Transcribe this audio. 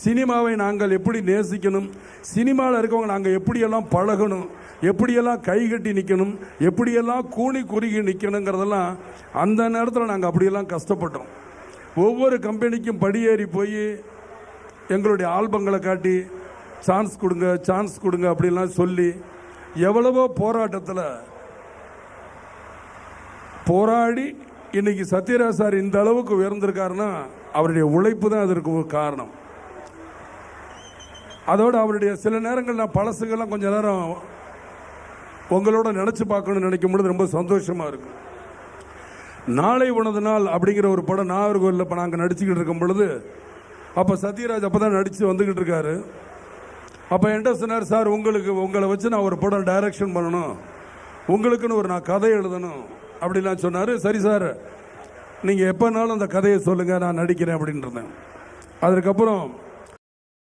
சினிமாவை நாங்கள் எப்படி நேசிக்கணும், சினிமாவில் இருக்கவங்க நாங்கள் எப்படியெல்லாம் பழகணும், எப்படியெல்லாம் கைகட்டி நிற்கணும், எப்படியெல்லாம் கூனி குறுகி நிற்கணுங்கிறதெல்லாம் அந்த நேரத்தில் நாங்கள் அப்படியெல்லாம் கஷ்டப்பட்டோம். ஒவ்வொரு கம்பெனிக்கும் படியேறி போய் எங்களுடைய ஆல்பங்களை காட்டி சான்ஸ் கொடுங்க சான்ஸ் கொடுங்க அப்படின்லாம் சொல்லி எவ்வளவோ போராட்டத்தில் போராடி இன்னைக்கு சத்யராஜ் சார் இந்த அளவுக்கு உயர்ந்திருக்காருன்னா அவருடைய உழைப்பு தான் அதற்கு ஒரு காரணம். அதோடு அவருடைய சில நேரங்கள் நான் பழசுகள்லாம் கொஞ்ச நேரம் உங்களோட நினச்சி பார்க்கணும்னு நினைக்கும் பொழுது ரொம்ப சந்தோஷமாக இருக்கும். நாளை உனது நாள் அப்படிங்கிற ஒரு படம் நாகர்கோவிலில் இப்போ நாங்கள் நடிச்சுக்கிட்டு இருக்கும் பொழுது அப்போ சத்யராஜ் அப்போ தான் நடித்து வந்துக்கிட்டு இருக்காரு. அப்போ என்கிட்ட சொன்னார், சார் உங்களை வச்சு நான் ஒரு படம் டைரக்ஷன் பண்ணணும், உங்களுக்குன்னு ஒரு நான் கதை எழுதணும் அப்படிலாம் சொன்னார். சரி சார், நீங்கள் எப்போனாலும் அந்த கதையை சொல்லுங்கள், நான் நடிக்கிறேன் அப்படின்ட்டு இருந்தேன். அதுக்கப்புறம்